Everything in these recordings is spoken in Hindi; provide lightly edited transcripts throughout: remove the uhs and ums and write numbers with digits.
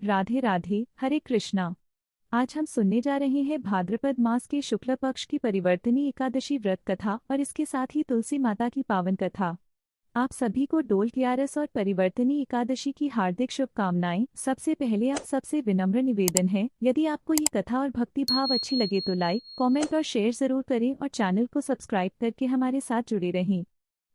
राधे राधे, हरे कृष्णा। आज हम सुनने जा रहे हैं भाद्रपद मास के शुक्ल पक्ष की परिवर्तनी एकादशी व्रत कथा और इसके साथ ही तुलसी माता की पावन कथा। आप सभी को डोल ग्यारस और परिवर्तनी एकादशी की हार्दिक शुभकामनाएं। सबसे पहले आप सबसे विनम्र निवेदन है, यदि आपको ये कथा और भक्ति भाव अच्छी लगे तो लाइक, कमेंट और शेयर जरूर करें और चैनल को सब्सक्राइब करके हमारे साथ जुड़े रहें।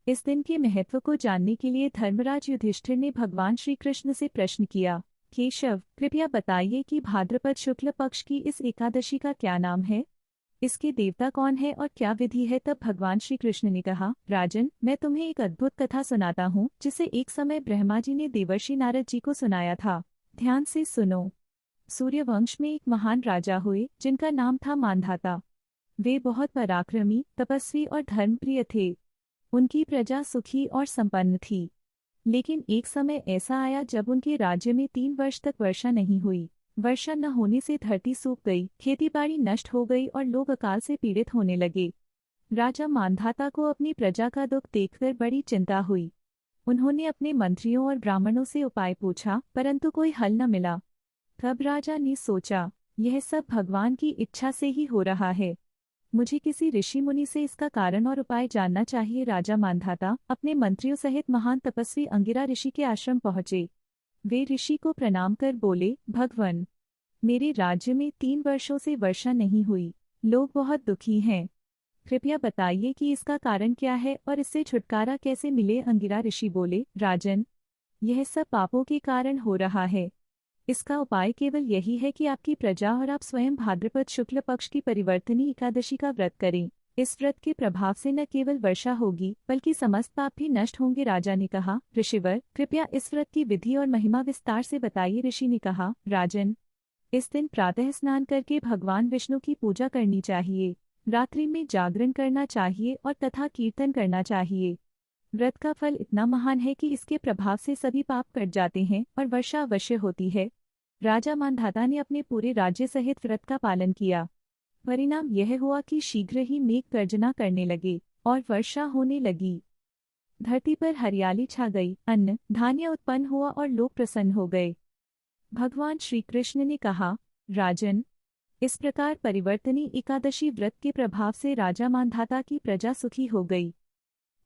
इस दिन के महत्व को जानने के लिए धर्मराज युधिष्ठिर ने भगवान श्री कृष्ण से प्रश्न किया, केशव, कृपया बताइए कि भाद्रपद शुक्ल पक्ष की इस एकादशी का क्या नाम है, इसके देवता कौन है और क्या विधि है। तब भगवान श्री कृष्ण ने कहा, राजन, मैं तुम्हें एक अद्भुत कथा सुनाता हूँ जिसे एक समय ब्रह्मा जी ने देवर्षि नारद जी को सुनाया था। ध्यान से सुनो। सूर्यवंश में एक महान राजा हुए जिनका नाम था मांधाता। वे बहुत पराक्रमी, तपस्वी और धर्मप्रिय थे। उनकी प्रजा सुखी और संपन्न थी। लेकिन एक समय ऐसा आया जब उनके राज्य में 3 वर्ष तक वर्षा नहीं हुई। वर्षा न होने से धरती सूख गई, खेतीबाड़ी नष्ट हो गई और लोग अकाल से पीड़ित होने लगे। राजा मांधाता को अपनी प्रजा का दुख देखकर बड़ी चिंता हुई। उन्होंने अपने मंत्रियों और ब्राह्मणों से उपाय पूछा, परंतु कोई हल न मिला। तब राजा ने सोचा, यह सब भगवान की इच्छा से ही हो रहा है। मुझे किसी ऋषि मुनि से इसका कारण और उपाय जानना चाहिए। राजा मांधाता अपने मंत्रियों सहित महान तपस्वी अंगिरा ऋषि के आश्रम पहुंचे। वे ऋषि को प्रणाम कर बोले, भगवन, मेरे राज्य में 3 वर्षों से वर्षा नहीं हुई। लोग बहुत दुखी हैं। कृपया बताइए कि इसका कारण क्या है और इससे छुटकारा कैसे मिले। अंगिरा ऋषि बोले, राजन, यह सब पापों के कारण हो रहा है। इसका उपाय केवल यही है कि आपकी प्रजा और आप स्वयं भाद्रपद शुक्ल पक्ष की परिवर्तनी एकादशी का व्रत करें। इस व्रत के प्रभाव से न केवल वर्षा होगी बल्कि समस्त पाप भी नष्ट होंगे। राजा ने कहा, ऋषिवर, कृपया इस व्रत की विधि और महिमा विस्तार से बताइए। ऋषि ने कहा, राजन, इस दिन प्रातः स्नान करके भगवान विष्णु की पूजा करनी चाहिए। रात्रि में जागरण करना चाहिए और तथा कीर्तन करना चाहिए। व्रत का फल इतना महान है कि इसके प्रभाव से सभी पाप कट जाते हैं और वर्षा अवश्य होती है। राजा मांधाता ने अपने पूरे राज्य सहित व्रत का पालन किया। परिणाम यह हुआ कि शीघ्र ही मेघ गर्जना करने लगे और वर्षा होने लगी। धरती पर हरियाली छा गई, अन्न धान्य उत्पन्न हुआ और लोग प्रसन्न हो गए। भगवान श्री कृष्ण ने कहा, राजन, इस प्रकार परिवर्तनी एकादशी व्रत के प्रभाव से राजा मांधाता की प्रजा सुखी हो गई।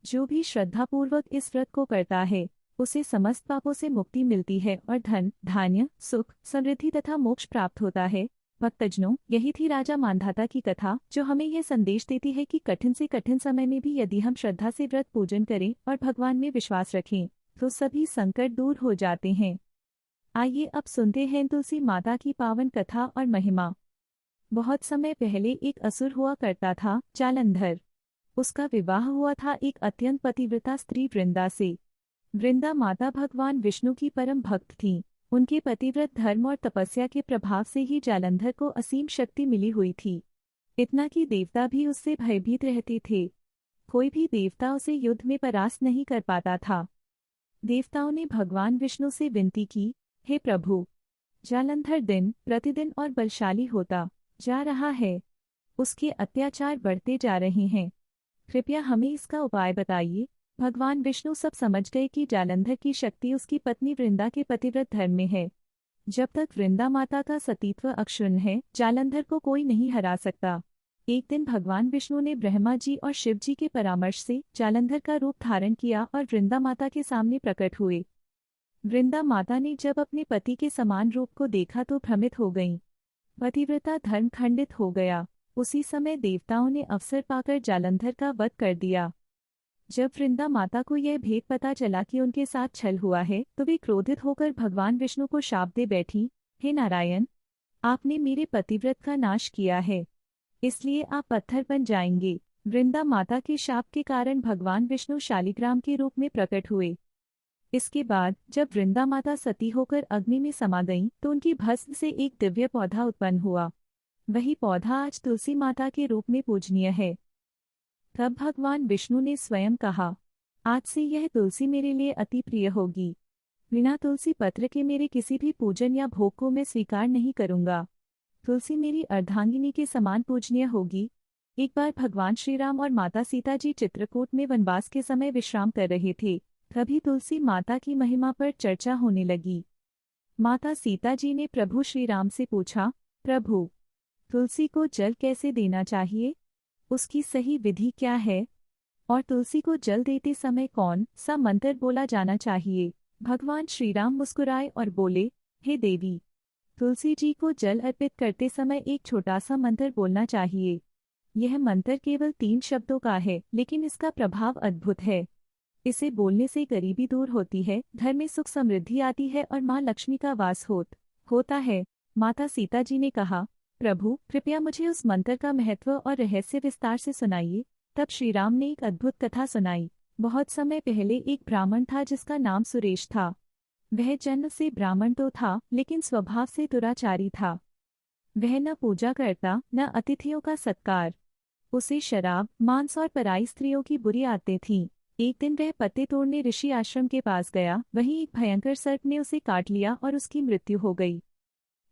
जो भी श्रद्धापूर्वक इस व्रत को करता है उसे समस्त पापों से मुक्ति मिलती है और धन, धान्य, सुख, समृद्धि तथा मोक्ष प्राप्त होता है। भक्तजनों, यही थी राजा मांधाता की कथा, जो हमें यह संदेश देती है कि कठिन से कठिन समय में भी यदि हम श्रद्धा से व्रत पूजन करें और भगवान में विश्वास रखें तो सभी संकट दूर हो जाते हैं। आइए अब सुनते हैं तुलसी माता की पावन कथा और महिमा। बहुत समय पहले एक असुर हुआ करता था, जालंधर। उसका विवाह हुआ था एक अत्यंत पतिव्रता स्त्री वृंदा से। वृंदा माता भगवान विष्णु की परम भक्त थीं। उनके पतिव्रत धर्म और तपस्या के प्रभाव से ही जालंधर को असीम शक्ति मिली हुई थी। इतना कि देवता भी उससे भयभीत रहते थे। कोई भी देवता उसे युद्ध में परास्त नहीं कर पाता था। देवताओं ने भगवान विष्णु से विनती की, हे प्रभु, जालंधर दिन प्रतिदिन और बलशाली होता जा रहा है। उसके अत्याचार बढ़ते जा रहे हैं। कृपया हमें इसका उपाय बताइए। भगवान विष्णु सब समझ गए कि जालंधर की शक्ति उसकी पत्नी वृंदा के पतिव्रत धर्म में है। जब तक वृंदा माता का सतीत्व अक्षुण्ण है, जालंधर को कोई नहीं हरा सकता। एक दिन भगवान विष्णु ने ब्रह्मा जी और शिव जी के परामर्श से जालंधर का रूप धारण किया और वृंदा माता के सामने प्रकट हुए। वृंदा माता ने जब अपने पति के समान रूप को देखा तो भ्रमित हो गईं। पतिव्रता धर्म खंडित हो गया। उसी समय देवताओं ने अवसर पाकर जालंधर का वध कर दिया। जब वृंदा माता को यह भेद पता चला कि उनके साथ छल हुआ है तो वे क्रोधित होकर भगवान विष्णु को शाप दे बैठी, हे नारायण, आपने मेरे पतिव्रत का नाश किया है, इसलिए आप पत्थर बन जाएंगे। वृंदा माता के शाप के कारण भगवान विष्णु शालिग्राम के रूप में प्रकट हुए। इसके बाद जब वृंदा माता सती होकर अग्नि में समा गईं तो उनकी भस्म से एक दिव्य पौधा उत्पन्न हुआ। वही पौधा आज तुलसी माता के रूप में पूजनीय है। तब भगवान विष्णु ने स्वयं कहा, आज से यह तुलसी मेरे लिए अति प्रिय होगी। बिना तुलसी पत्र के मेरे किसी भी पूजन या भोग को मैं स्वीकार नहीं करूंगा। तुलसी मेरी अर्धांगिनी के समान पूजनीय होगी। एक बार भगवान श्रीराम और माता सीता जी चित्रकूट में वनवास के समय विश्राम कर रहे थे। तभी तुलसी माता की महिमा पर चर्चा होने लगी। माता सीता जी ने प्रभु श्री राम से पूछा, प्रभु, तुलसी को जल कैसे देना चाहिए? उसकी सही विधि क्या है? और तुलसी को जल देते समय कौन सा मंत्र बोला जाना चाहिए? भगवान श्री राम मुस्कुराए और बोले, हे देवी, तुलसी जी को जल अर्पित करते समय एक छोटा सा मंत्र बोलना चाहिए। यह मंत्र केवल 3 शब्दों का है, लेकिन इसका प्रभाव अद्भुत है। इसे बोलने से गरीबी दूर होती है, घर में सुख समृद्धि आती है और माँ लक्ष्मी का वास होता है। माता सीता जी ने कहा, प्रभु, कृपया मुझे उस मंत्र का महत्व और रहस्य विस्तार से सुनाइए। तब श्री राम ने एक अद्भुत कथा सुनाई। बहुत समय पहले एक ब्राह्मण था जिसका नाम सुरेश था। वह जन्म से ब्राह्मण तो था, लेकिन स्वभाव से दुराचारी था। वह न पूजा करता, न अतिथियों का सत्कार। उसे शराब, मांस और पराई स्त्रियों की बुरी आदतें थीं। एक दिन वह पत्ते तोड़ने ऋषि आश्रम के पास गया। वहीं एक भयंकर सर्प ने उसे काट लिया और उसकी मृत्यु हो गई।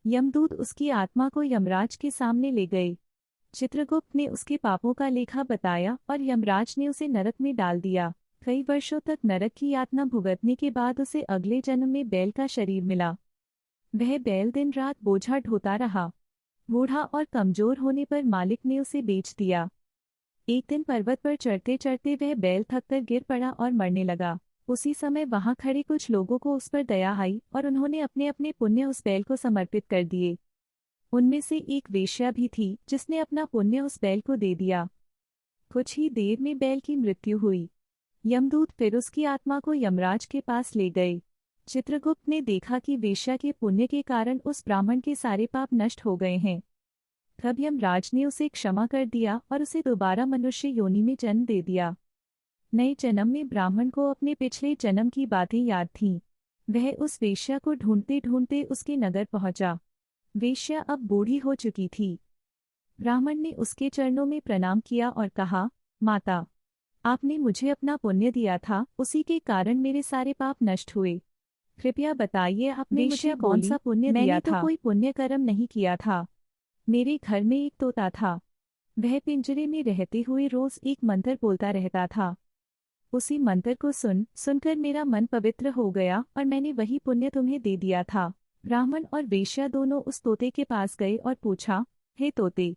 यमदूत उसकी आत्मा को यमराज के सामने ले गए। चित्रगुप्त ने उसके पापों का लेखा बताया और यमराज ने उसे नरक में डाल दिया। कई वर्षों तक नरक की यातना भुगतने के बाद उसे अगले जन्म में बैल का शरीर मिला। वह बैल दिन रात बोझा ढोता रहा। बूढ़ा और कमजोर होने पर मालिक ने उसे बेच दिया। एक दिन पर्वत पर चढ़ते चढ़ते वह बैल थककर गिर पड़ा और मरने लगा। उसी समय वहां खड़े कुछ लोगों को उस पर दया आई और उन्होंने अपने अपने पुण्य उस बैल को समर्पित कर दिए। उनमें से एक वेश्या भी थी जिसने अपना पुण्य उस बैल को दे दिया। कुछ ही देर में बैल की मृत्यु हुई। यमदूत फिर उसकी आत्मा को यमराज के पास ले गए। चित्रगुप्त ने देखा कि वेश्या के पुण्य के कारण उस ब्राह्मण के सारे पाप नष्ट हो गए हैं। तब यमराज ने उसे क्षमा कर दिया और उसे दोबारा मनुष्य योनि में जन्म दे दिया। नए जन्म में ब्राह्मण को अपने पिछले जन्म की बातें याद थीं। वह उस वेश्या को ढूंढते ढूंढते उसके नगर पहुंचा। वेश्या अब बूढ़ी हो चुकी थी। ब्राह्मण ने उसके चरणों में प्रणाम किया और कहा, माता, आपने मुझे अपना पुण्य दिया था, उसी के कारण मेरे सारे पाप नष्ट हुए। कृपया बताइए, आपने मुझे कौन सा पुण्य दिया था? मैंने तो कोई पुण्य कर्म नहीं किया था। मेरे घर में एक तोता था। वह पिंजरे में रहते हुए रोज एक मंत्र बोलता रहता था। उसी मंत्र को सुनकर मेरा मन पवित्र हो गया और मैंने वही पुण्य तुम्हें दे दिया था। ब्राह्मण और वेश्या दोनों उस तोते के पास गए और पूछा, हे तोते,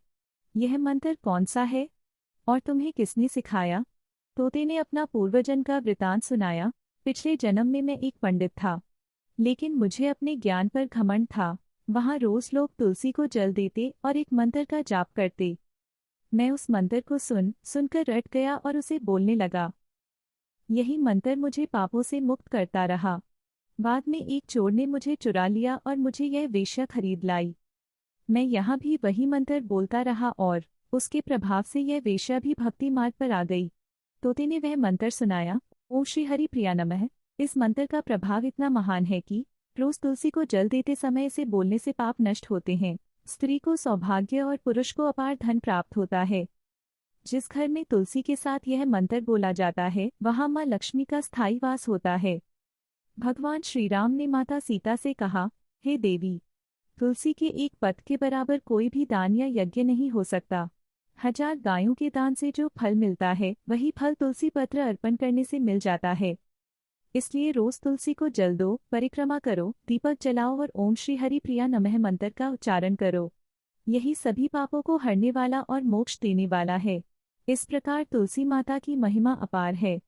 यह मंत्र कौन सा है और तुम्हें किसने सिखाया? तोते ने अपना पूर्वजन्म का वृतांत सुनाया। पिछले जन्म में मैं एक पंडित था, लेकिन मुझे अपने ज्ञान पर घमंड था। वहाँ रोज लोग तुलसी को जल देते और एक मंत्र का जाप करते। मैं उस मंत्र को सुनकर रट गया और उसे बोलने लगा। यही मंत्र मुझे पापों से मुक्त करता रहा। बाद में एक चोर ने मुझे चुरा लिया और मुझे यह वेश्या खरीद लाई। मैं यहाँ भी वही मंत्र बोलता रहा और उसके प्रभाव से यह वेश्या भी भक्ति मार्ग पर आ गई। तोते ने वह मंत्र सुनाया, ओम श्री हरि प्रिया नमः। इस मंत्र का प्रभाव इतना महान है कि रोज तुलसी को जल देते समय इसे बोलने से पाप नष्ट होते हैं। स्त्री को सौभाग्य और पुरुष को अपार धन प्राप्त होता है। जिस घर में तुलसी के साथ यह मंत्र बोला जाता है, वहाँ माँ लक्ष्मी का स्थायी वास होता है। भगवान श्री राम ने माता सीता से कहा, हे देवी, तुलसी के एक पत्र के बराबर कोई भी दान या यज्ञ नहीं हो सकता। 1000 गायों के दान से जो फल मिलता है, वही फल तुलसी पत्र अर्पण करने से मिल जाता है। इसलिए रोज तुलसी को जल दो, परिक्रमा करो, दीपक जलाओ और ओम श्री हरि प्रिया नमः मंत्र का उच्चारण करो। यही सभी पापों को हरने वाला और मोक्ष देने वाला है। इस प्रकार तुलसी माता की महिमा अपार है।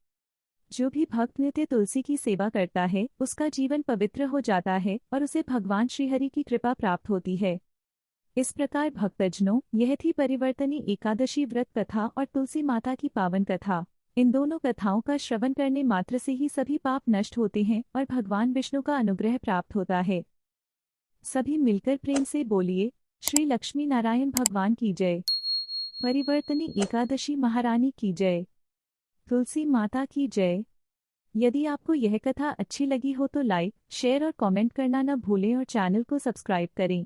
जो भी भक्त नित्य तुलसी की सेवा करता है, उसका जीवन पवित्र हो जाता है और उसे भगवान श्रीहरि की कृपा प्राप्त होती है। इस प्रकार भक्तजनों, यह थी परिवर्तनी एकादशी व्रत कथा और तुलसी माता की पावन कथा। इन दोनों कथाओं का श्रवण करने मात्र से ही सभी पाप नष्ट होते हैं और भगवान विष्णु का अनुग्रह प्राप्त होता है। सभी मिलकर प्रेम से बोलिए, श्री लक्ष्मी नारायण भगवान की जय। परिवर्तनी एकादशी महारानी की जय। तुलसी माता की जय। यदि आपको यह कथा अच्छी लगी हो तो लाइक, शेयर और कमेंट करना न भूलें और चैनल को सब्सक्राइब करें।